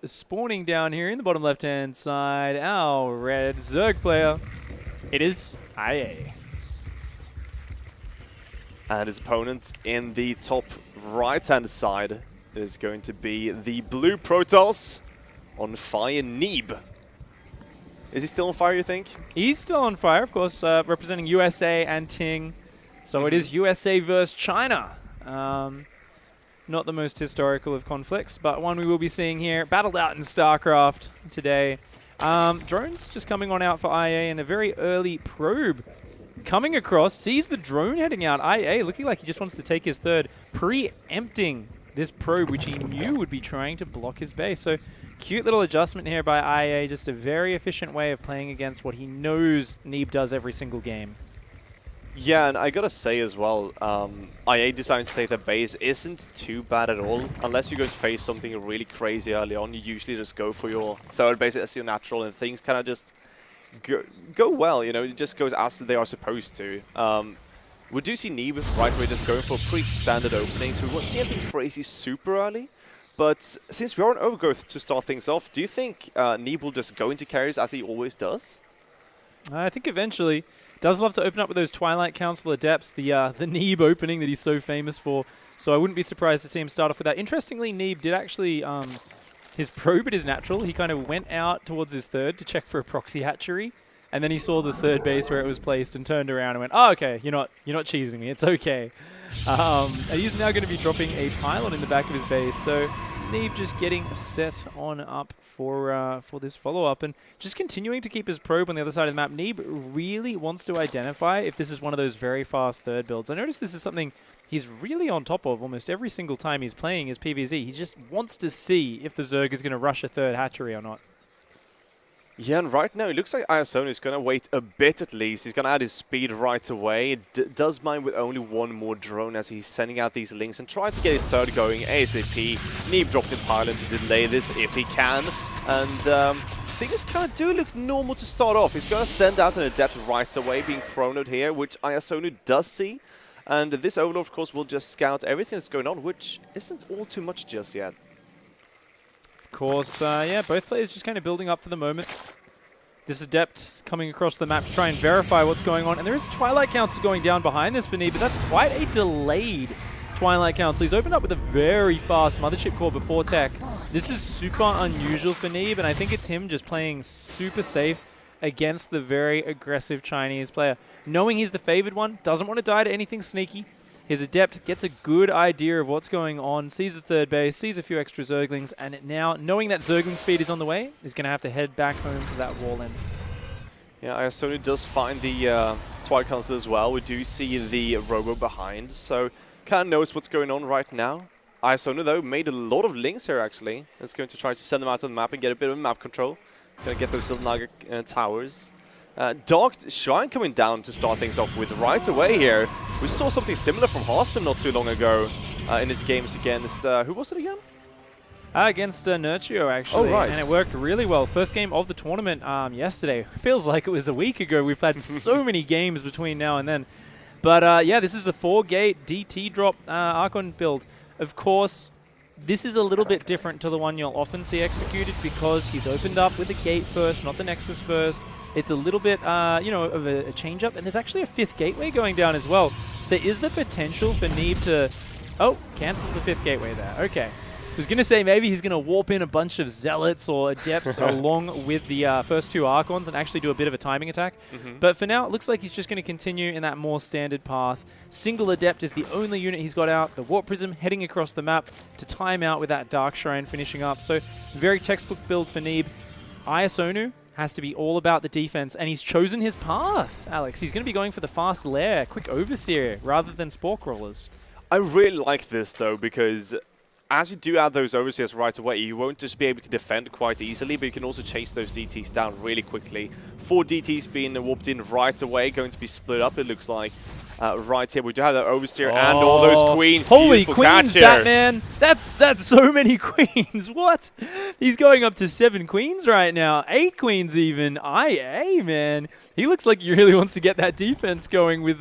spawning down here in the bottom left-hand side. Our red Zerg player. It is IA. And his opponent in the top right-hand side is going to be the blue Protoss on fire, Neeb. Is he still on fire, you think? He's still on fire, of course, representing USA and Ting. So it is USA versus China. Not the most historical of conflicts, but one we will be seeing here. Battled out in StarCraft today. Drones just coming on out for IA, and a very early probe coming across. Sees the drone heading out. IA looking like he just wants to take his third, preempting this probe, which he knew would be trying to block his base. So cute little adjustment here by IA. Just a very efficient way of playing against what he knows Neeb does every single game. Yeah, and I gotta say as well, IA deciding to take their base isn't too bad at all. Unless you're going to face something really crazy early on, you usually just go for your third base as your natural, and things kind of just go well, you know, it just goes as they are supposed to. We do see Neeb right away just going for pretty standard openings. We won't see anything crazy super early, but since we are on Overgrowth to start things off, do you think Neeb will just go into carries as he always does? I think eventually. Does love to open up with those Twilight Council Adepts, the Neeb opening that he's so famous for. So I wouldn't be surprised to see him start off with that. Interestingly, Neeb did actually, his probe at his natural, he kind of went out towards his third to check for a proxy hatchery. And then he saw the third base where it was placed and turned around and went, oh, okay, you're not cheesing me, it's okay. And he's now going to be dropping a pylon in the back of his base. So Neeb just getting set on up for this follow-up and just continuing to keep his probe on the other side of the map. Neeb really wants to identify if this is one of those very fast third builds. I noticed this is something he's really on top of almost every single time he's playing his PvZ. He just wants to see if the Zerg is going to rush a third hatchery or not. Yeah, and right now it looks like iGiAsonu is going to wait a bit at least. He's going to add his speed right away. Does mine with only one more drone as he's sending out these links and trying to get his third going ASAP. Neeb dropped in pylon to delay this if he can. And things kind of do look normal to start off. He's going to send out an Adept right away, being chronoed here, which iGiAsonu does see. And this Overlord, of course, will just scout everything that's going on, which isn't all too much just yet. Of course, yeah, both players just kind of building up for the moment. This Adept coming across the map to try and verify what's going on. And there is a Twilight Council going down behind this for Neeb, but that's quite a delayed Twilight Council. He's opened up with a very fast Mothership core before tech. This is super unusual for Neeb, and I think it's him just playing super safe against the very aggressive Chinese player. Knowing he's the favored one, doesn't want to die to anything sneaky. His Adept gets a good idea of what's going on, sees the third base, sees a few extra Zerglings, and now, knowing that Zergling speed is on the way, is going to have to head back home to that wall end. Yeah, iGiAsonu does find the Twilight Council as well. We do see the Robo behind, so kind of knows what's going on right now. iGiAsonu, though, made a lot of links here, actually. It's going to try to send them out on the map and get a bit of map control. Going to get those little Naga towers. Dark Shrine coming down to start things off with right away here. We saw something similar from Hearthstone not too long ago in his games against, who was it again? Against Nurtio, actually. Oh, right. And it worked really well. First game of the tournament yesterday. Feels like it was a week ago. We've had so many games between now and then. But yeah, this is the 4-gate DT drop Archon build. Of course, this is a little bit different to the one you'll often see executed because he's opened up with the gate first, not the Nexus first. It's a little bit, you know, of a change-up. And there's actually a 5th gateway going down as well. So there is the potential for Neeb to... Oh, cancels the 5th gateway there. Okay. I was going to say maybe he's going to warp in a bunch of Zealots or Adepts along with the first 2 Archons and actually do a bit of a timing attack. But for now, it looks like he's just going to continue in that more standard path. Single Adept is the only unit he's got out. The Warp Prism heading across the map to time out with that Dark Shrine finishing up. So very textbook build for Neeb. iGiAsonu has to be all about the defense, and he's chosen his path, Alex. He's going to be going for the fast lair, quick Overseer, rather than Spore Crawlers. I really like this, though, because as you do add those Overseers right away, you won't just be able to defend quite easily, but you can also chase those DTs down really quickly. 4 DTs being warped in right away, going to be split up, it looks like. Right here, we do have the Overseer and all those Queens. Holy Queens, Batman! That's so many Queens. What? He's going up to 7 Queens right now. 8 Queens even. IA, man. He looks like he really wants to get that defense going with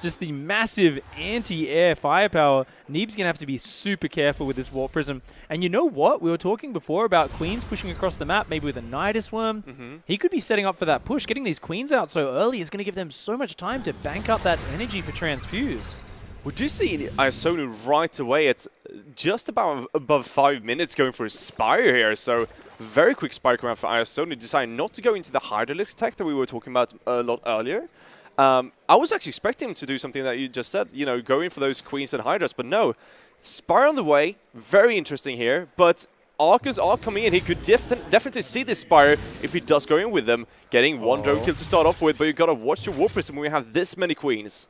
just the massive anti-air firepower. Neeb's going to have to be super careful with this Warp Prism. And you know what? We were talking before about Queens pushing across the map, maybe with a Nidus Worm. He could be setting up for that push. Getting these Queens out so early is going to give them so much time to bank up that energy for Transfuse. We do see iGiAsonu right away. It's just about above 5 minutes going for a Spire here. So very quick Spire command for iGiAsonu. Decided not to go into the Hydralisk tech that we were talking about a lot earlier. I was actually expecting him to do something that you just said, you know, going for those Queens and Hydras, but no. Spire on the way, very interesting here, but Arcers are coming in. He could definitely see this Spire if he does go in with them, getting one drone kill to start off with, but you've got to watch your Warp Prism when we have this many Queens.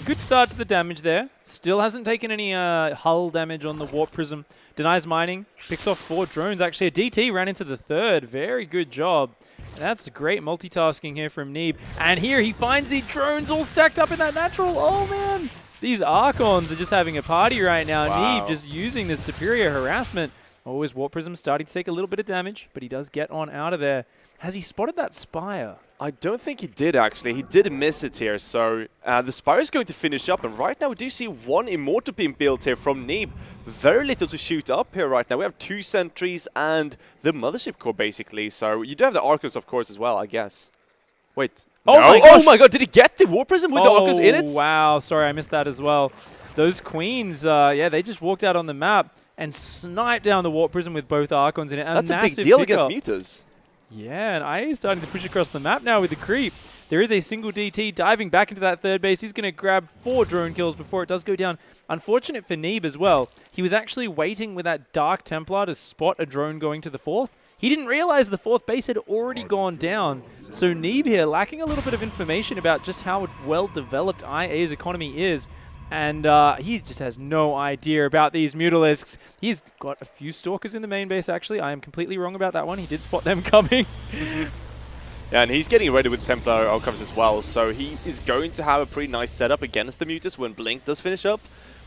Good start to the damage there. Still hasn't taken any hull damage on the Warp Prism. Denies mining, picks off 4 drones. Actually, a DT ran into the 3rd. Very good job. That's great multitasking here from Neeb. And here he finds the drones all stacked up in that natural. Oh, man. These Archons are just having a party right now. Wow. Neeb just using this superior harassment. Always Warp Prism starting to take a little bit of damage, but he does get on out of there. Has he spotted that Spire? I don't think he did, actually. He did miss it here, so the Spire is going to finish up. And right now we do see 1 Immortal Beam built here from Neeb. Very little to shoot up here right now. We have 2 sentries and the Mothership Core, basically. So you do have the Arcos, of course, as well, I guess. Wait. Oh, no. my gosh. Oh my god, did he get the Warp Prism with the Arcos in it? Wow. Sorry, I missed that as well. Those Queens, yeah, they just walked out on the map and sniped down the Warp Prism with both Archons in it. That's a big deal against Mutas. Yeah, and IA is starting to push across the map now with the creep. There is a single DT diving back into that 3rd base. He's going to grab 4 drone kills before it does go down. Unfortunate for Neeb as well. He was actually waiting with that Dark Templar to spot a drone going to the 4th. He didn't realize the 4th base had already gone down. So Neeb here lacking a little bit of information about just how well developed IA's economy is. And he just has no idea about these Mutalisks. He's got a few Stalkers in the main base, actually. I am completely wrong about that one. He did spot them coming. Yeah, and he's getting ready with Templar outcomes as well. So he is going to have a pretty nice setup against the Mutas when Blink does finish up.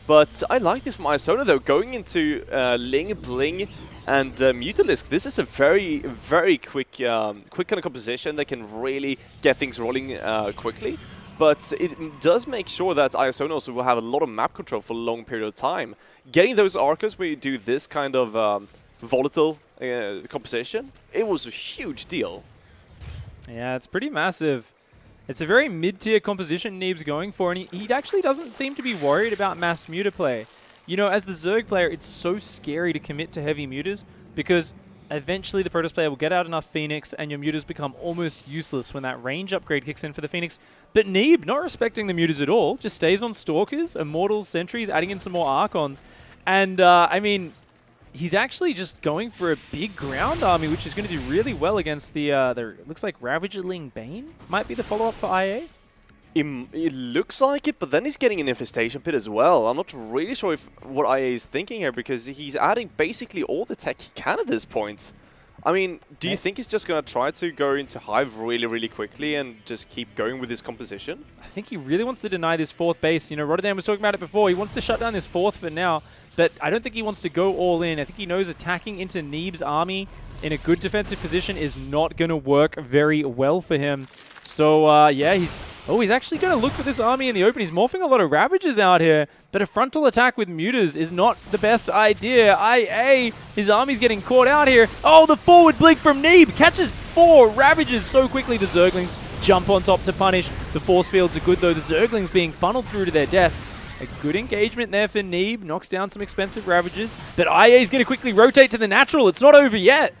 But I like this from iGiAsonu, though. Going into Ling, Bling, and Mutalisk, this is a very, very quick kind of composition that can really get things rolling quickly. But it does make sure that iGiAsonu also will have a lot of map control for a long period of time. Getting those Arcos where you do this kind of volatile composition, it was a huge deal. Yeah, it's pretty massive. It's a very mid-tier composition Neeb's going for, and he actually doesn't seem to be worried about mass muta play. You know, as the Zerg player, it's so scary to commit to heavy mutas because eventually the Protoss player will get out enough Phoenix and your mutas become almost useless when that range upgrade kicks in for the Phoenix. But Neeb, not respecting the mutas at all, just stays on Stalkers, Immortals, Sentries, adding in some more Archons. And, I mean, he's actually just going for a big ground army, which is going to do really well against the looks like Ravagerling Bane might be the follow-up for IA. It looks like it, but then he's getting an Infestation Pit as well. I'm not really sure what IA is thinking here, because he's adding basically all the tech he can at this point. I mean, do you think he's just going to try to go into Hive really, really quickly and just keep going with his composition? I think he really wants to deny this 4th base. You know, Rotterdam was talking about it before. He wants to shut down this 4th for now, but I don't think he wants to go all in. I think he knows attacking into Neeb's army in a good defensive position is not going to work very well for him. So, yeah, he's actually going to look for this army in the open. He's morphing a lot of Ravagers out here, but a frontal attack with mutas is not the best idea. IA, his army's getting caught out here. Oh, the forward blink from Neeb catches 4 Ravagers so quickly. The Zerglings jump on top to punish. The force fields are good, though. The Zerglings being funneled through to their death. A good engagement there for Neeb. Knocks down some expensive Ravagers, but IA is going to quickly rotate to the natural. It's not over yet.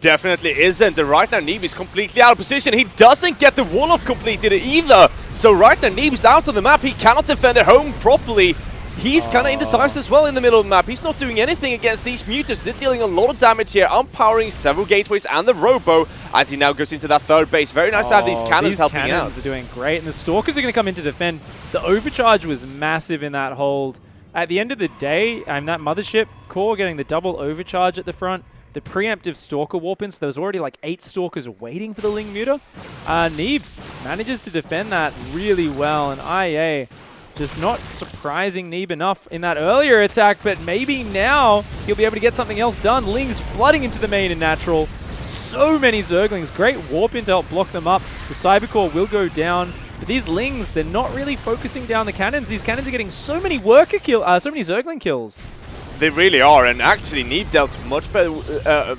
Definitely isn't. And right now, Neeb is completely out of position. He doesn't get the wall off completed either. So right now, Neeb's out on the map. He cannot defend at home properly. He's kind of indecisive as well in the middle of the map. He's not doing anything against these mutas. They're dealing a lot of damage here, unpowering several gateways and the Robo as he now goes into that 3rd base. Very nice to have these cannons helping out. These cannons are doing great, and the Stalkers are going to come in to defend. The overcharge was massive in that hold. At the end of the day, that Mothership core getting the double overcharge at the front. The preemptive Stalker warp in, so there was already like 8 Stalkers waiting for the Ling Muta. Neeb manages to defend that really well, and IA just not surprising Neeb enough in that earlier attack, but maybe now he'll be able to get something else done. Ling's flooding into the main and natural. So many Zerglings. Great warp in to help block them up. The Cybercore will go down. But these Lings, they're not really focusing down the cannons. These cannons are getting so many worker kill, so many Zergling kills. They really are, and actually Neeb dealt much better.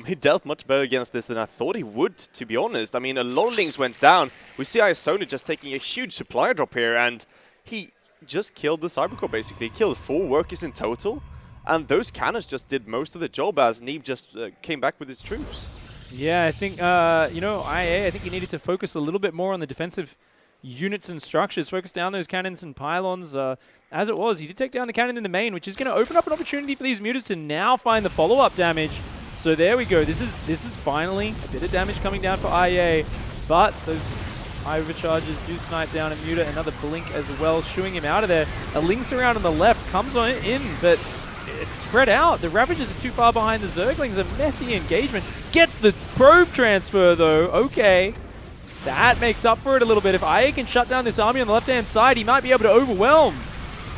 He dealt much better against this than I thought he would, to be honest. I mean, a lot of Lings went down. We see iGiAsonu just taking a huge supply drop here, and he just killed the Cybercore, basically. He killed 4 workers in total, and those cannons just did most of the job as Neeb just came back with his troops. Yeah, I think, you know, IA, I think he needed to focus a little bit more on the defensive units and structures, focus down those cannons and pylons. As it was, he did take down the cannon in the main, which is going to open up an opportunity for these mutants to now find the follow-up damage. So there we go. This is finally a bit of damage coming down for IA, but those overcharges do snipe down a muta. Another blink as well, shooing him out of there. A Lynx around on the left comes on in, but it's spread out. The Ravagers are too far behind the Zerglings. A messy engagement. Gets the probe transfer though. Okay. That makes up for it a little bit. If IA can shut down this army on the left-hand side, he might be able to overwhelm.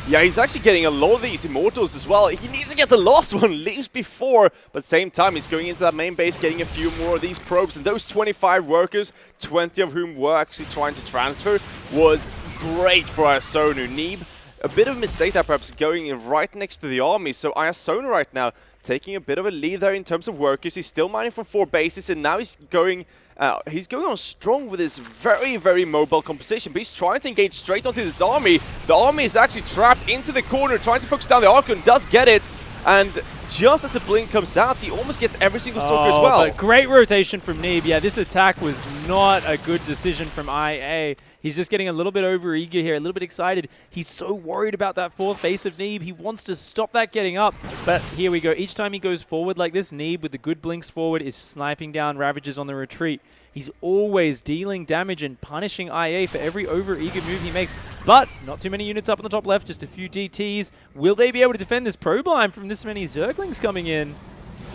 Yeah, he's actually getting a lot of these Immortals as well. He needs to get the last one, leaves before, but at the same time, he's going into that main base, getting a few more of these probes, and those 25 workers, 20 of whom were actually trying to transfer, was great for iGiAsonu. Neeb, a bit of a mistake there, perhaps going in right next to the army, so iGiAsonu right now taking a bit of a lead there in terms of workers. He's still mining from 4 bases, and now he's going on strong with his very, very mobile composition, but he's trying to engage straight onto this army. The army is actually trapped into the corner, trying to focus down the Archon, does get it, and just as the blink comes out, he almost gets every single stalker as well. But great rotation from Neeb. Yeah, this attack was not a good decision from IA. He's just getting a little bit over-eager here, a little bit excited. He's so worried about that 4th base of Neeb. He wants to stop that getting up. But here we go. Each time he goes forward like this, Neeb with the good blinks forward is sniping down Ravagers on the retreat. He's always dealing damage and punishing IA for every over-eager move he makes. But not too many units up on the top left, just a few DTs. Will they be able to defend this probe line from this many Zerglings coming in?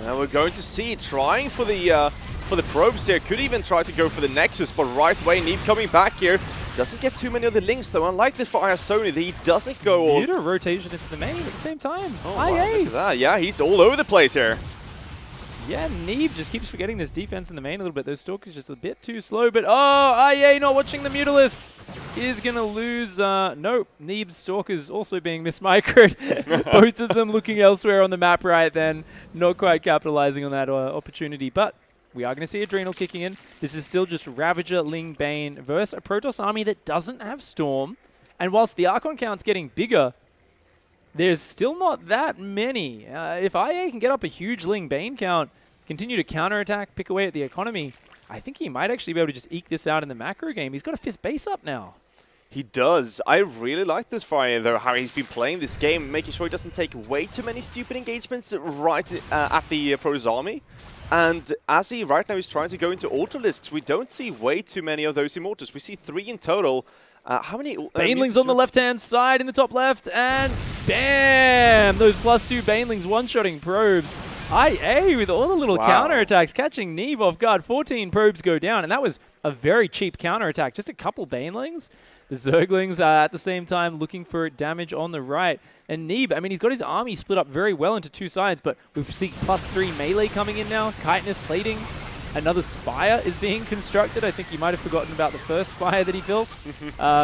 Now we're going to see trying for the probes here. Could even try to go for the Nexus, but right away Neeb coming back here. Doesn't get too many of the links though. Unlike this for iGiAsonu, he doesn't go all... Muta rotation into the main at the same time. Oh, wow, look at that. Yeah, he's all over the place here. Yeah, Neeb just keeps forgetting this defense in the main a little bit. Those Stalkers just a bit too slow, but oh, IA not watching the Mutalisks is going to lose. Nope, Neeb's Stalkers also being mismicroed. Both of them looking elsewhere on the map right then. Not quite capitalizing on that opportunity, but we are going to see Adrenal kicking in. This is still just Ravager, Ling, Bane versus a Protoss army that doesn't have Storm. And whilst the Archon count's getting bigger, there's still not that many. If IA can get up a huge Ling Bane count, continue to counterattack, pick away at the economy, I think he might actually be able to just eke this out in the macro game. He's got a 5th base up now. He does. I really like this Fire, though, how he's been playing this game, making sure he doesn't take way too many stupid engagements right at the Protoss army. And as he right now is trying to go into Ultralisks, we don't see way too many of those Immortals. We see 3 in total. How many? Banelings on the left-hand side in the top left, and bam! Those +2 Banelings one-shotting probes. IA with all the little counterattacks, catching Neeb off guard. 14 probes go down, and that was a very cheap counterattack. Just a couple Banelings. The Zerglings are at the same time looking for damage on the right. And Neeb, I mean, he's got his army split up very well into 2 sides, but we see +3 melee coming in now. Chitinous plating. Another spire is being constructed. I think he might have forgotten about the first spire that he built,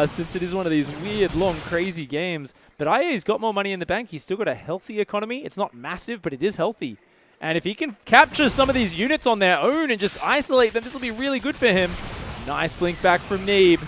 since it is one of these weird, long, crazy games. But IA's got more money in the bank. He's still got a healthy economy. It's not massive, but it is healthy. And if he can capture some of these units on their own and just isolate them, this will be really good for him. Nice blink back from Neeb.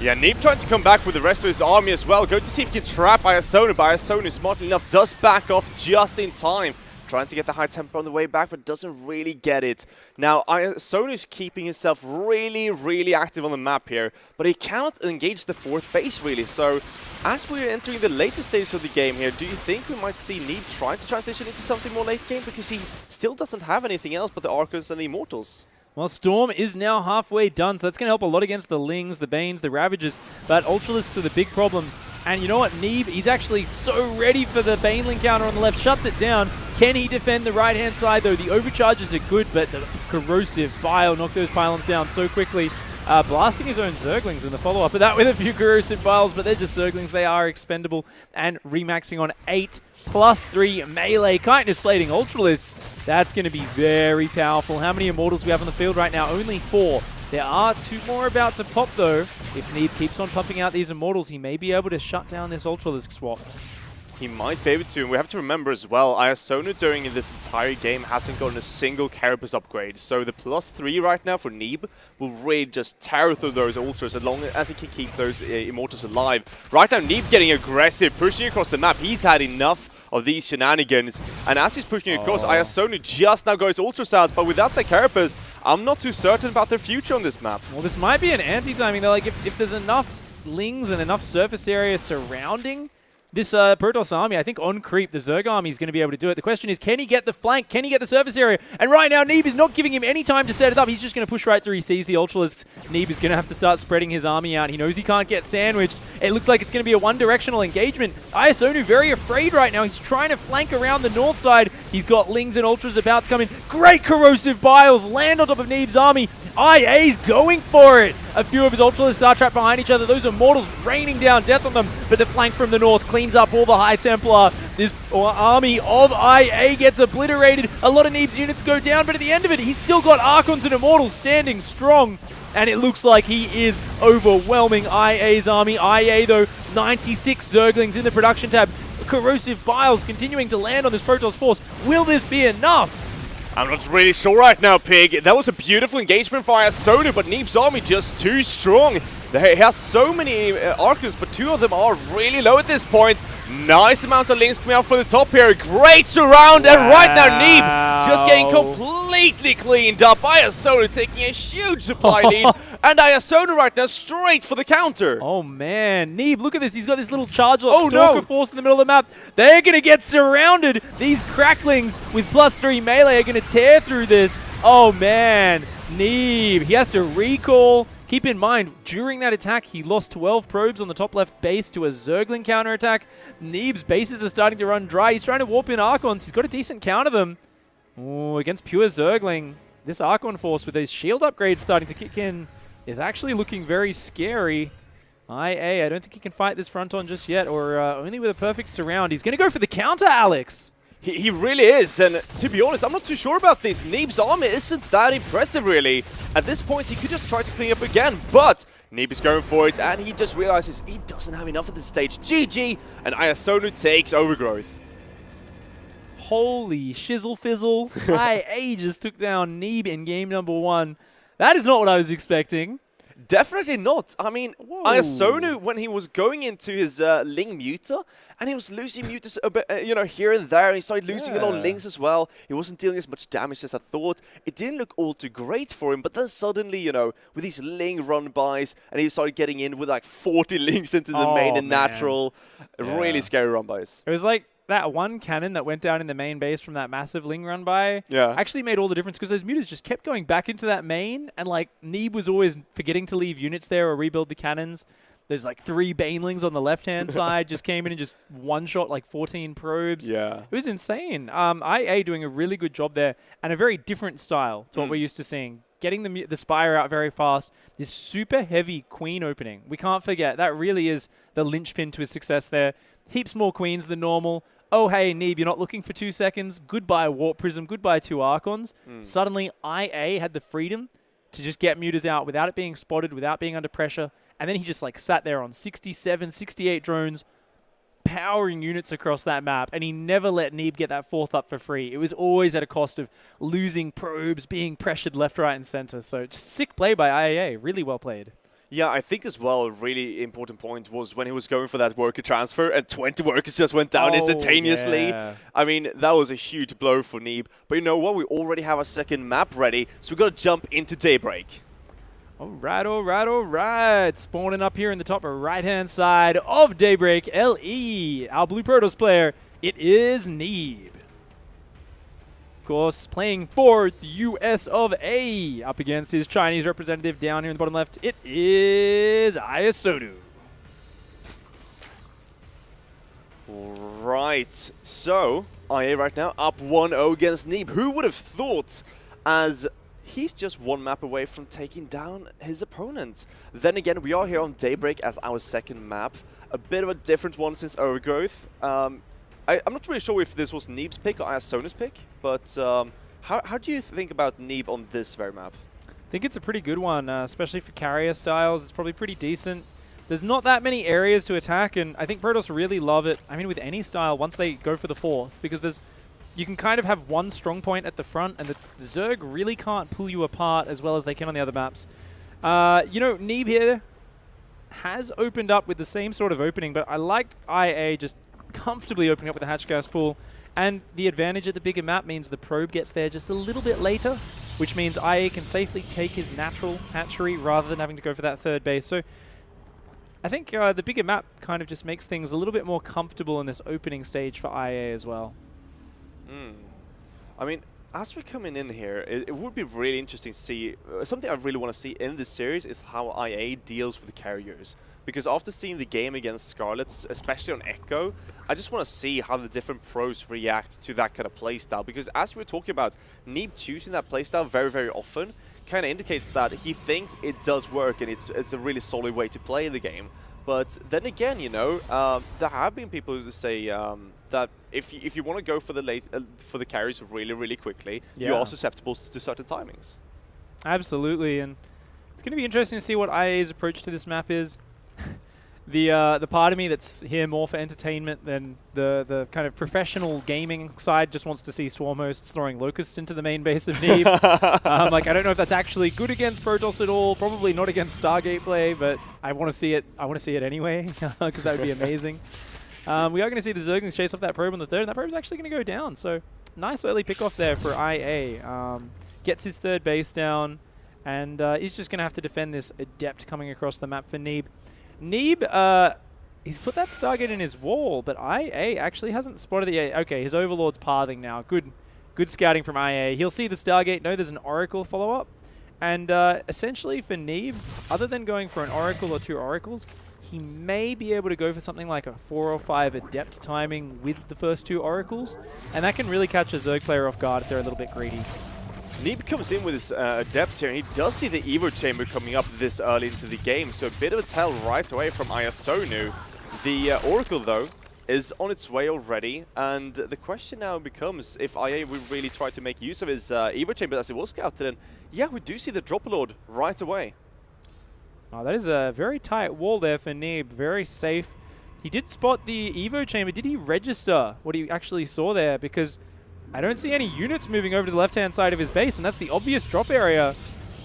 Yeah, Neeb trying to come back with the rest of his army as well. Going to see if he can trap iGiAsonu, but iGiAsonu, smartly enough, does back off just in time. Trying to get the high tempo on the way back, but doesn't really get it. Now, iGiAsonu is keeping himself really, really active on the map here, but he cannot engage the 4th base, really. So, as we're entering the later stages of the game here, do you think we might see Neeb trying to transition into something more late game? Because he still doesn't have anything else but the Archons and the Immortals. Well, Storm is now halfway done, so that's going to help a lot against the Lings, the Banes, the Ravagers, but Ultralisks are the big problem. And you know what, Neeb, he's actually so ready for the Baneling counter on the left, shuts it down. Can he defend the right-hand side, though? The overcharges are good, but the corrosive bile knocked those pylons down so quickly. Blasting his own Zerglings in the follow-up of that with a few corrosive biles, but they're just Zerglings. They are expendable, and remaxing on 8 +3 melee chitinous plating Ultralisks. That's going to be very powerful. How many Immortals do we have on the field right now? Only 4. There are 2 more about to pop, though. If Neeb keeps on pumping out these Immortals, he may be able to shut down this Ultralisk swap. He might be able to, and we have to remember as well, iGiAsonu during this entire game hasn't gotten a single Carapace upgrade, so the +3 right now for Neeb will really just tear through those Ultras as long as he can keep those Immortals alive. Right now, Neeb getting aggressive, pushing across the map. He's had enough of these shenanigans, and as he's pushing across, iGiAsonu just now goes Ultras out, but without the Carapace, I'm not too certain about their future on this map. Well, this might be an anti-timing, though. Like, if there's enough Lings and enough surface area surrounding this Protoss army, I think on creep, the Zerg army is going to be able to do it. The question is, can he get the flank? Can he get the surface area? And right now, Neeb is not giving him any time to set it up. He's just going to push right through. He sees the Ultralisks. Neeb is going to have to start spreading his army out. He knows he can't get sandwiched. It looks like it's going to be a one-directional engagement. iGiAsonu very afraid right now. He's trying to flank around the north side. He's got Lings and Ultras about to come in. Great corrosive biles land on top of Neeb's army. IA's going for it. A few of his Ultralisks are trapped behind each other. Those Immortals raining down death on them. But the flank from the north cleans up all the High Templar. This army of IA gets obliterated. A lot of Neeb's units go down, but at the end of it, he's still got Archons and Immortals standing strong. And it looks like he is overwhelming IA's army. IA, though, 96 Zerglings in the production tab. Corrosive biles continuing to land on this Protoss force. Will this be enough? I'm not really sure right now, Pig. That was a beautiful engagement for iGiAsonu, but Neeb's army just too strong. He has so many Archons, but 2 of them are really low at this point. Nice amount of Lings coming out for the top here. Great surround, and right now Neeb just getting completely cleaned up. iGiAsonu taking a huge supply lead, and iGiAsonu right now straight for the counter. Oh man, Neeb, look at this. He's got this little charge of Stalker force in the middle of the map. They're going to get surrounded. These cracklings with +3 melee are going to tear through this. Oh man, Neeb, he has to recall. Keep in mind, during that attack, he lost 12 probes on the top left base to a Zergling counterattack. Neeb's bases are starting to run dry. He's trying to warp in Archons. He's got a decent count of them. Ooh, against pure Zergling, this Archon force with those shield upgrades starting to kick in is actually looking very scary. IA, I don't think he can fight this front on just yet, or only with a perfect surround. He's going to go for the counter, Alex. He really is, and to be honest, I'm not too sure about this. Neeb's army isn't that impressive, really. At this point, he could just try to clean up again, but Neeb is going for it, and he just realizes he doesn't have enough at this stage. GG, and iGiAsonu takes Overgrowth. Holy shizzle fizzle. IA just took down Neeb in game number 1. That is not what I was expecting. Definitely not. I mean, iGiAsonu, when he was going into his Ling Muta, and he was losing Mutas a bit, here and there, and he started losing a lot of Lings as well. He wasn't dealing as much damage as I thought. It didn't look all too great for him, but then suddenly, with these Ling run-bys, and he started getting in with like 40 Lings into the main and natural. Really scary run-bys. It was like that one cannon that went down in the main base from that massive Ling run by actually made all the difference because those mutas just kept going back into that main, and like Neeb was always forgetting to leave units there or rebuild the cannons. There's like 3 Banelings on the left-hand side, just came in and just one-shot like 14 probes. Yeah. It was insane. IA doing a really good job there, and a very different style to what we're used to seeing. Getting the Spire out very fast. This super heavy Queen opening. We can't forget, that really is the linchpin to his success there. Heaps more Queens than normal. Oh, hey, Neeb, you're not looking for 2 seconds. Goodbye, Warp Prism. Goodbye, 2 Archons. Suddenly, IA had the freedom to just get mutas out without it being spotted, without being under pressure. And then he just like sat there on 67, 68 drones, powering units across that map. And he never let Neeb get that 4th up for free. It was always at a cost of losing probes, being pressured left, right, and center. So just sick play by IA. Really well played. Yeah, I think as well, a really important point was when he was going for that worker transfer and 20 workers just went down instantaneously. Yeah. I mean, that was a huge blow for Neeb. But you know what? We already have a second map ready, so we've got to jump into Daybreak. All right, all right, all right. Spawning up here in the top right-hand side of Daybreak, LE, our Blue Protoss player, it is Neeb. Of course, playing for the US of A, up against his Chinese representative down here in the bottom left, it is iGiAsonu. Right, so IA right now up 1-0 against Neeb. Who would have thought, as he's just 1 map away from taking down his opponent. Then again, we are here on Daybreak as our second map. A bit of a different one since Overgrowth. I'm not really sure if this was Neeb's pick or iGiAsonu's pick, but how do you think about Neeb on this very map? I think it's a pretty good one, especially for carrier styles. It's probably pretty decent. There's not that many areas to attack, and I think Protoss really love it. I mean, with any style, once they go for the fourth, because you can kind of have one strong point at the front, and the Zerg really can't pull you apart as well as they can on the other maps. You know, Neeb here has opened up with the same sort of opening, but I liked IA just comfortably opening up with the hatch gas pool. And the advantage at the bigger map means the probe gets there just a little bit later, which means IA can safely take his natural hatchery rather than having to go for that third base. So I think the bigger map kind of just makes things a little bit more comfortable in this opening stage for IA as well. I mean, as we're coming in here, it would be really interesting to see, something I really want to see in this series is how IA deals with the carriers. Because after seeing the game against Scarlets, especially on Echo, I just want to see how the different pros react to that kind of playstyle. Because as we were talking about, Neeb choosing that playstyle very, very often kind of indicates that he thinks it does work and it's a really solid way to play the game. But then again, you know, there have been people who say that if you want to go for the carries really, really quickly, you are susceptible to certain timings. Absolutely, and it's going to be interesting to see what IA's approach to this map is. The part of me that's here more for entertainment than the kind of professional gaming side just wants to see Swarm hosts throwing locusts into the main base of Neeb. Like, I don't know if that's actually good against Protoss at all. Probably not against Stargate play, but I want to see it. I want to see it anyway because that would be amazing. We are going to see the Zerglings chase off that probe on the third, and that probe's actually going to go down. So nice early pickoff there for IA. Gets his third base down, and he's just going to have to defend this Adept coming across the map for Neeb. Neeb, he's put that Stargate in his wall, but IA actually hasn't spotted the... Okay, his Overlord's pathing now. Good scouting from IA. He'll see the Stargate, know there's an Oracle follow-up. And essentially for Neeb, other than going for an Oracle or 2 Oracles, he may be able to go for something like a 4 or 5 Adept timing with the first 2 Oracles. And that can really catch a Zerg player off guard if they're a little bit greedy. Neeb comes in with his Adept here, and he does see the Evo Chamber coming up this early into the game, so a bit of a tell right away from iGiAsonu. The Oracle, though, is on its way already, and the question now becomes if IA would really try to make use of his Evo Chamber as it was scouted, and yeah, we do see the Dropper-Lord right away. Oh, that is a very tight wall there for Neeb, very safe. He did spot the Evo Chamber. Did he register what he actually saw there? Because I don't see any units moving over to the left-hand side of his base, and that's the obvious drop area.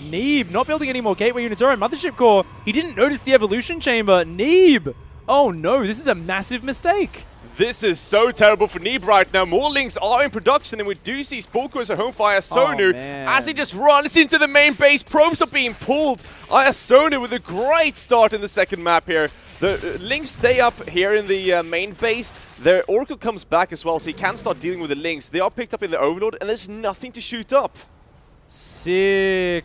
Neeb not building any more gateway units or a mothership core. He didn't notice the evolution chamber. Neeb! Oh no, this is a massive mistake. This is so terrible for Neeb right now. More links are in production, and we do see Spokers at home for iGiAsonu as he just runs into the main base. Probes are being pulled. iGiAsonu with a great start in the second map here. The links stay up here in the main base. The Oracle comes back as well, so he can start dealing with the links. They are picked up in the Overlord, and there's nothing to shoot up. Sick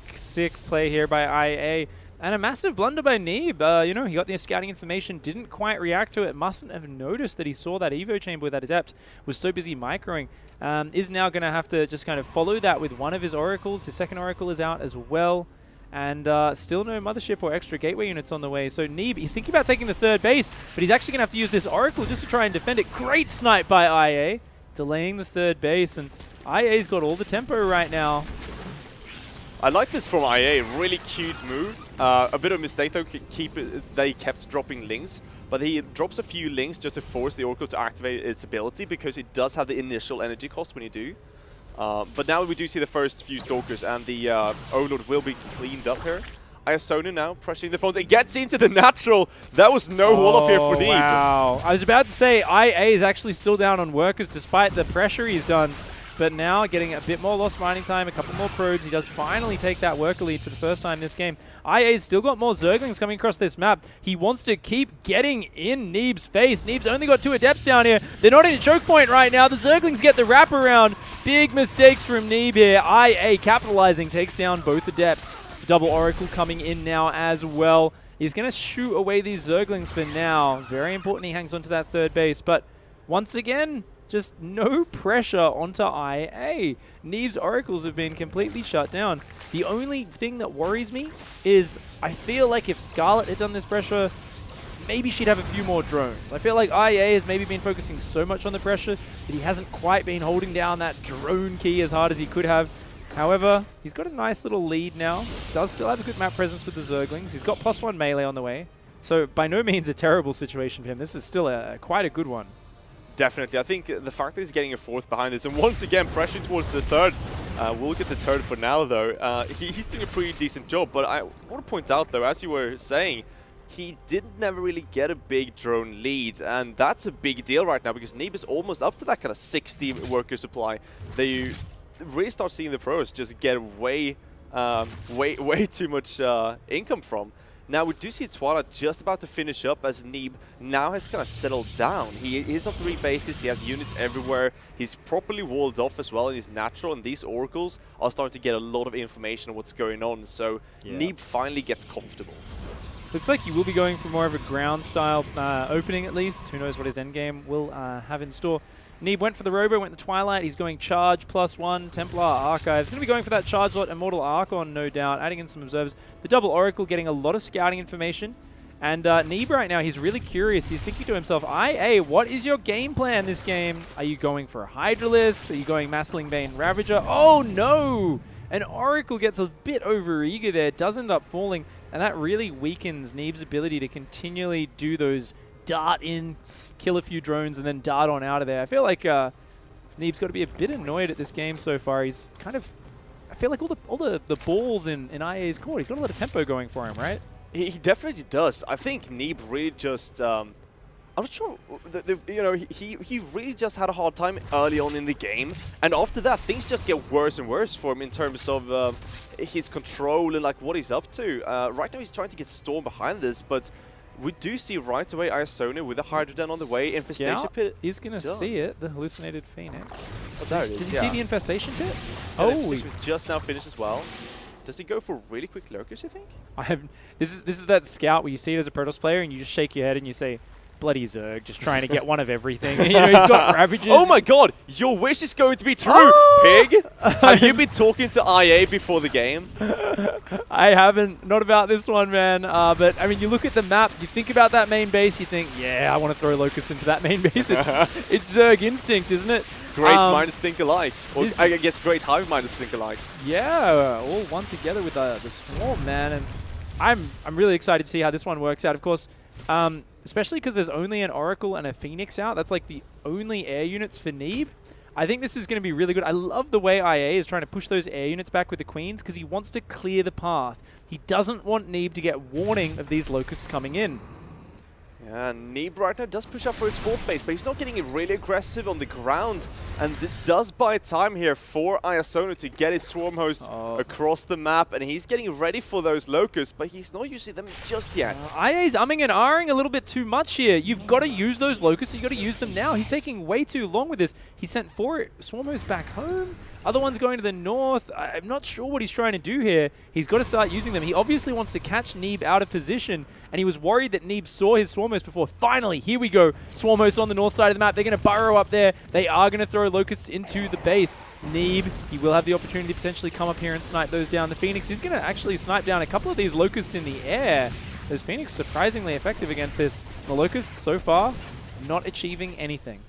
play here by IA. And a massive blunder by Neeb. You know, he got the scouting information, didn't quite react to it, mustn't have noticed that he saw that Evo Chamber with that Adept, was so busy microing. Is now going to have to just kind of follow that with one of his Oracles. His second Oracle is out as well. And still no mothership or extra gateway units on the way. So Neeb, he's thinking about taking the third base, but he's actually going to have to use this Oracle just to try and defend it. Great snipe by IA, delaying the third base. And IA's got all the tempo right now. I like this from IA, really cute move. A bit of a mistake though, they kept dropping links, but he drops a few links just to force the Oracle to activate its ability because it does have the initial energy cost when you do. But now we do see the first few Stalkers, and the Overlord will be cleaned up here. iGiAsonu now pressuring the phones. It gets into the natural. That was no wall-off here for Neeb. Wow. I was about to say IA is actually still down on workers despite the pressure he's done. But now getting a bit more lost mining time, a couple more probes. He does finally take that worker lead for the first time this game. IA's still got more Zerglings coming across this map. He wants to keep getting in Neeb's face. Neeb's only got 2 Adepts down here. They're not in a choke point right now. The Zerglings get the wraparound. Big mistakes from Neeb here. IA capitalizing, takes down both Adepts. The double Oracle coming in now as well. He's going to shoot away these Zerglings for now. Very important he hangs onto that third base. But once again, just no pressure onto IA. Neeb's Oracles have been completely shut down. The only thing that worries me is I feel like if Scarlet had done this pressure, maybe she'd have a few more drones. I feel like IA has maybe been focusing so much on the pressure that he hasn't quite been holding down that drone key as hard as he could have. However, he's got a nice little lead now. Does still have a good map presence with the Zerglings. He's got +1 melee on the way. So by no means a terrible situation for him. This is still quite a good one. Definitely. I think the fact that he's getting a 4th behind this, and once again pressuring towards the 3rd. We'll get the 3rd for now, though. He's doing a pretty decent job, but I want to point out, though, as you were saying, he didn't never really get a big drone lead, and that's a big deal right now because Neeb is almost up to that kind of 60 worker supply that you really start seeing the pros just get way too much income from. Now we do see Twilight just about to finish up as Neeb now has kind of settled down. He is on 3 bases, he has units everywhere, he's properly walled off as well, and he's natural, and these oracles are starting to get a lot of information on what's going on, so Neeb finally gets comfortable. Looks like he will be going for more of a ground style opening at least. Who knows what his endgame will have in store. Neeb went for the Robo, went the Twilight. He's going charge +1, Templar, Archives. Going to be going for that charge lot, Immortal Archon, no doubt, adding in some observers. The double Oracle getting a lot of scouting information. And Neeb right now, he's really curious. He's thinking to himself, IA, what is your game plan this game? Are you going for Hydralisks? Are you going Massling Bane Ravager? Oh no! An Oracle gets a bit over-eager there, does end up falling. And that really weakens Neeb's ability to continually do those dart in, kill a few drones, and then dart on out of there. I feel like Neeb's got to be a bit annoyed at this game so far. He's kind of, I feel like all the balls in IA's court. He's got a lot of tempo going for him, right? He definitely does. I think Neeb really just, I'm not sure, you know, he really just had a hard time early on in the game, and after that things just get worse and worse for him in terms of his control and like what he's up to. Right now he's trying to get Storm behind this, but we do see right away iGiAsonu with a Hydroden on the way. Infestation Pit. He's going to see it, the hallucinated Phoenix. Oh, there it is. Did you see the Infestation Pit? Oh, he just now finished as well. Does he go for really quick lurkers, you think? This is that scout where you see it as a Protoss player and you just shake your head and you say, bloody Zerg, just trying to get one of everything. You know, he's got Ravages. Oh my god, your wish is going to be true, Pig! Have you been talking to IA before the game? I haven't, not about this one, man. But, I mean, you look at the map, you think about that main base, you think, yeah, I want to throw Locust into that main base. It's Zerg instinct, isn't it? Great minds think alike. Or I guess great hive minds think alike. Yeah, all one together with the Swarm, man. And I'm really excited to see how this one works out. Of course, especially because there's only an Oracle and a Phoenix out. That's like the only air units for Neeb. I think this is going to be really good. I love the way IA is trying to push those air units back with the Queens because he wants to clear the path. He doesn't want Neeb to get warning of these Locusts coming in. Yeah, Neeb right now does push up for his 4th base, but he's not getting really aggressive on the ground. And it does buy time here for iGiAsonu to get his Swarm host across the map. And he's getting ready for those Locusts, but he's not using them just yet. IA's umming and ahhing a little bit too much here. You've got to use those Locusts, you've got to use them now. He's taking way too long with this. He sent 4 Swarm hosts back home. Other one's going to the north. I'm not sure what he's trying to do here. He's got to start using them. He obviously wants to catch Neeb out of position, and he was worried that Neeb saw his Swarm host before. Finally, here we go. Swarm host on the north side of the map. They're going to burrow up there. They are going to throw Locusts into the base. Neeb, he will have the opportunity to potentially come up here and snipe those down. The Phoenix is going to actually snipe down a couple of these Locusts in the air. Those Phoenix surprisingly effective against this. The Locusts so far not achieving anything.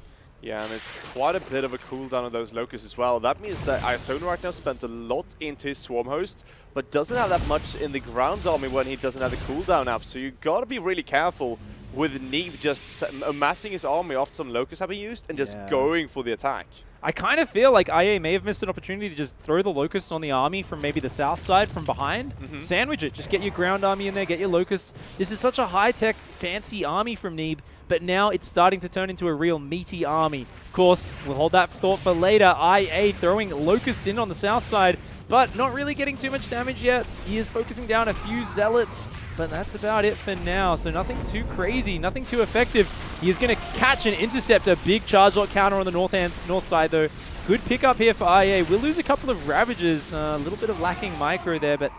Yeah, and it's quite a bit of a cooldown on those Locusts as well. That means that iGiAsonu right now spent a lot into his Swarm host, but doesn't have that much in the ground army when he doesn't have the cooldown up. So you got to be really careful with Neeb just amassing his army after some Locusts have been used and just going for the attack. I kind of feel like IA may have missed an opportunity to just throw the Locusts on the army from maybe the south side from behind. Sandwich it. Just get your ground army in there, get your Locusts. This is such a high-tech, fancy army from Neeb, but now it's starting to turn into a real meaty army. Of course, we'll hold that thought for later. IA throwing Locusts in on the south side, but not really getting too much damage yet. He is focusing down a few Zealots, but that's about it for now. So nothing too crazy, nothing too effective. He is going to catch and intercept a big charge lot counter on the north side, though. Good pickup here for IA. We'll lose a couple of Ravages, a little bit of lacking micro there, but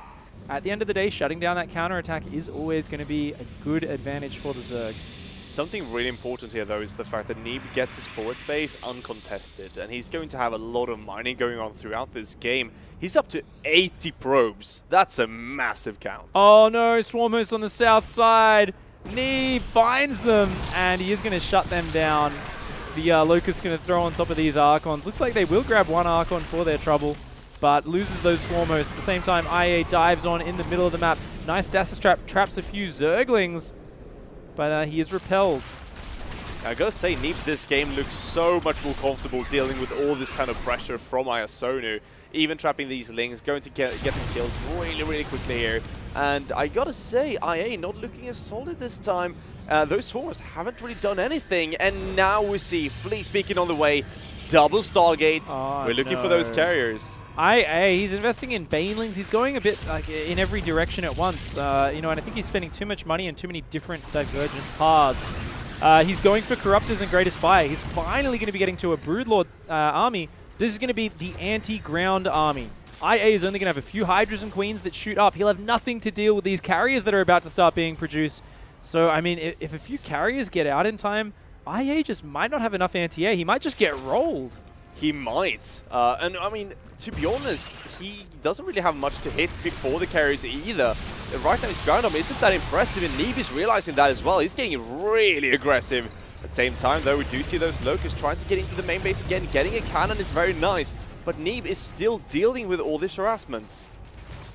at the end of the day, shutting down that counter attack is always going to be a good advantage for the Zerg. Something really important here, though, is the fact that Neeb gets his 4th base uncontested, and he's going to have a lot of mining going on throughout this game. He's up to 80 probes. That's a massive count. Oh no, Swarm host on the south side. Neeb finds them, and he is going to shut them down. The Locust's going to throw on top of these Archons. Looks like they will grab one Archon for their trouble. but loses those Swarmos. At the same time, IA dives on in the middle of the map. Nice Dasus Trap, traps a few Zerglings, but he is repelled. I gotta say, Neeb this game looks so much more comfortable dealing with all this kind of pressure from iGiAsonu. Even trapping these Lings, going to get them killed really, really quickly here. And I gotta say, IA not looking as solid this time. Those Swarmers haven't really done anything. And now we see Fleet Beacon on the way. Double Stargate. Oh, we're looking for those carriers. IA, he's investing in Banelings. He's going a bit like in every direction at once. You know, and I think he's spending too much money on too many different divergent paths. He's going for Corruptors and Greatest Buyer. He's finally going to be getting to a Broodlord army. This is going to be the anti-ground army. IA is only going to have a few Hydras and Queens that shoot up. He'll have nothing to deal with these carriers that are about to start being produced. So, I mean, if a few carriers get out in time, IA just might not have enough anti-air. He might just get rolled. He might. And, I mean, to be honest, he doesn't really have much to hit before the carriers either. Right now, his ground army isn't that impressive, and Neeb is realizing that as well. He's getting really aggressive. At the same time, though, we do see those Locusts trying to get into the main base again. Getting a cannon is very nice, but Neeb is still dealing with all these harassments.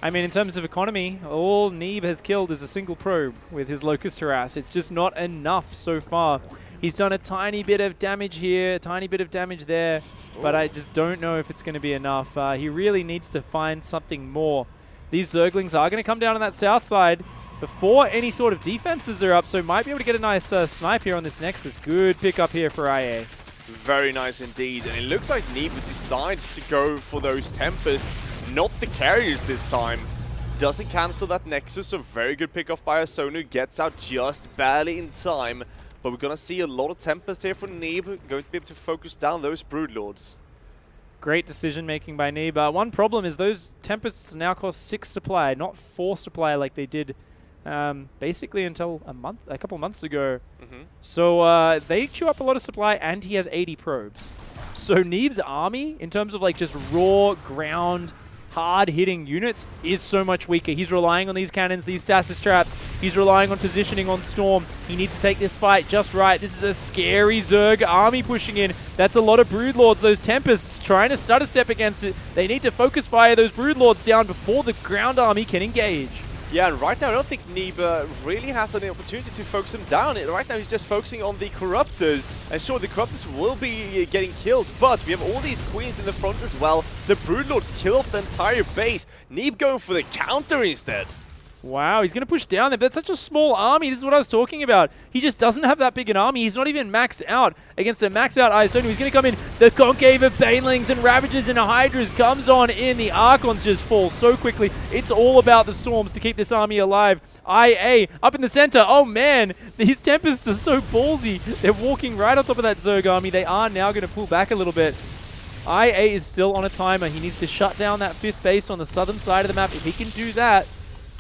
I mean, in terms of economy, all Neeb has killed is a single probe with his Locust harass. It's just not enough so far. He's done a tiny bit of damage here, a tiny bit of damage there, but I just don't know if it's going to be enough. He really needs to find something more. These Zerglings are going to come down on that south side before any sort of defenses are up, so might be able to get a nice snipe here on this Nexus. Good pickup here for IA. Very nice indeed, and it looks like Neeb decides to go for those Tempests, not the carriers this time. Doesn't cancel that Nexus, so very good pick off by iGiAsonu, gets out just barely in time. But we're going to see a lot of Tempest here from Neeb, going to be able to focus down those Broodlords. Great decision making by Neeb. One problem is those Tempests now cost 6 supply, not 4 supply like they did basically until a couple months ago. So they chew up a lot of supply, and he has 80 probes. So Neeb's army, in terms of like just raw ground, hard-hitting units, is so much weaker. He's relying on these cannons, these Dasus traps. He's relying on positioning on Storm. He needs to take this fight just right. This is a scary Zerg army pushing in. That's a lot of Broodlords. Those Tempests trying to stutter step against it. They need to focus fire those Broodlords down before the ground army can engage. Yeah, and right now I don't think Neeb really has any opportunity to focus him down. Right now he's just focusing on the Corruptors. And sure, the Corruptors will be getting killed, but we have all these Queens in the front as well. The Broodlords kill off the entire base. Neeb going for the counter instead. Wow, he's going to push down there, but that's such a small army. This is what I was talking about. He just doesn't have that big an army. He's not even maxed out against a maxed out iGiAsonu. He's going to come in. The Concave of Banelings and Ravagers and Hydras comes on in. The Archons just fall so quickly. It's all about the Storms to keep this army alive. IA up in the center. Oh man, these Tempests are so ballsy. They're walking right on top of that Zerg army. They are now going to pull back a little bit. IA is still on a timer. He needs to shut down that 5th base on the southern side of the map. If he can do that,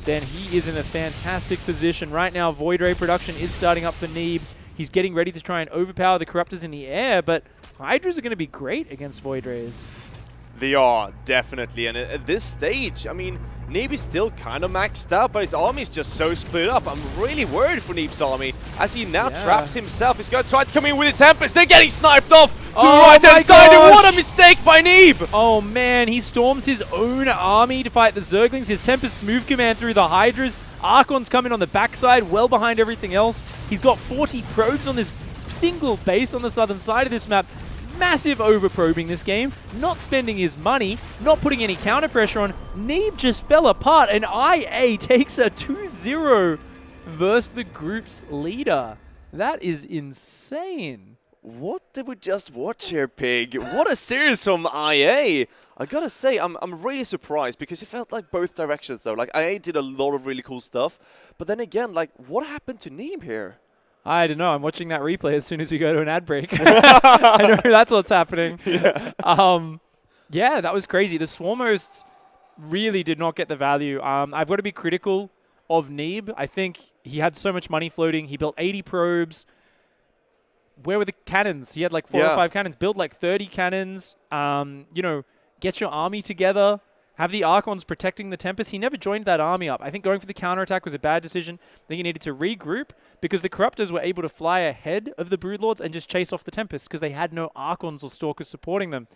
then he is in a fantastic position. Right now, Void Ray production is starting up for Neeb. He's getting ready to try and overpower the Corruptors in the air, but Hydras are going to be great against Void Rays. They are, definitely. And at this stage, I mean, Neeb is still kind of maxed out, but his army is just so split up. I'm really worried for Neeb's army as he now traps himself. He's going to try to come in with a Tempest. They're getting sniped off to the right-hand side. And what a mistake by Neeb! Oh, man. He storms his own army to fight the Zerglings. His Tempest move command through the Hydras. Archon's coming on the backside, well behind everything else. He's got 40 probes on this single base on the southern side of this map. Massive overprobing this game, not spending his money, not putting any counter pressure on. Neeb just fell apart, and IA takes a 2-0 versus the group's leader. That is insane. What did we just watch here, Pig? What a series from IA. I gotta say, I'm really surprised because it felt like both directions though. Like IA did a lot of really cool stuff, but then again, like what happened to Neeb here? I don't know. I'm watching that replay as soon as we go to an ad break. I know that's what's happening. Yeah, that was crazy. The Swarmhosts really did not get the value. I've got to be critical of Neeb. I think he had so much money floating. He built 80 probes. Where were the cannons? He had like 4 or 5 cannons. Build like 30 cannons. You know, get your army together. Have the Archons protecting the Tempest. He never joined that army up. I think going for the counterattack was a bad decision. I think he needed to regroup because the Corruptors were able to fly ahead of the Broodlords and just chase off the Tempest because they had no Archons or Stalkers supporting them.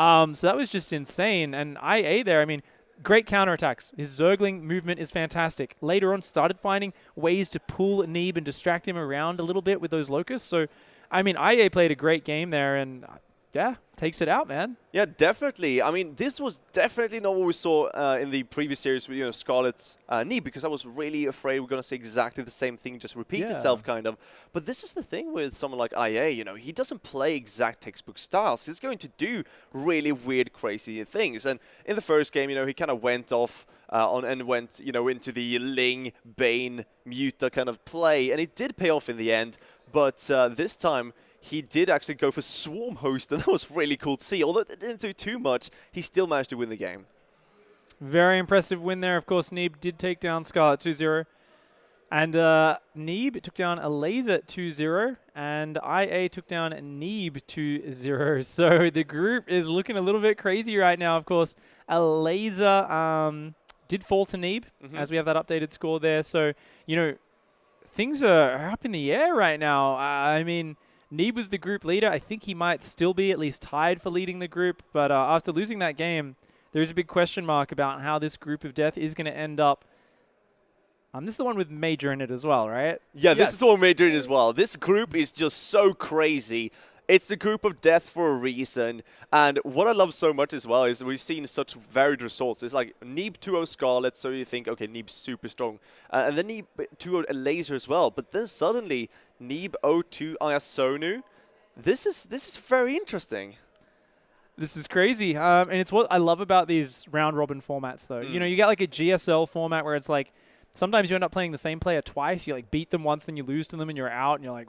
So that was just insane. And IA there, I mean, great counterattacks. His Zergling movement is fantastic. Later on, started finding ways to pull Neeb and distract him around a little bit with those locusts. So, I mean, IA played a great game there, and yeah, takes it out, man. Yeah, definitely. I mean, this was definitely not what we saw in the previous series with, Scarlet's Neeb, because I was really afraid we're going to see exactly the same thing just repeat itself, kind of. But this is the thing with someone like IA, he doesn't play exact textbook styles. He's going to do really weird, crazy things. And in the first game, he kind of went off and went, into the Ling, Bane, Muta kind of play, and it did pay off in the end. But this time, he did actually go for Swarm Host, and that was really cool to see. Although it didn't do too much, he still managed to win the game. Very impressive win there. Of course, Neeb did take down Scarlet 2-0. And Neeb took down a Laser 2-0, and IA took down Neeb 2-0. So the group is looking a little bit crazy right now, of course. A Laser did fall to Neeb, as we have that updated score there. So, things are up in the air right now. I mean, Neeb was the group leader. I think he might still be at least tied for leading the group. But after losing that game, there is a big question mark about how this group of death is going to end up. This is the one with Major in it as well, right? Yeah, this is all Major in as well. This group is just so crazy. It's the group of death for a reason. And what I love so much as well is we've seen such varied results. It's like Neeb 2-0 Scarlet, so you think, okay, Neeb's super strong. And then Neeb 2-0 a Laser as well. But then suddenly, Neeb 0-2 iGiAsonu. This is very interesting. This is crazy. And it's what I love about these round-robin formats, though. You get like a GSL format where it's like, sometimes you end up playing the same player twice. You like beat them once, then you lose to them, and you're out, and you're like,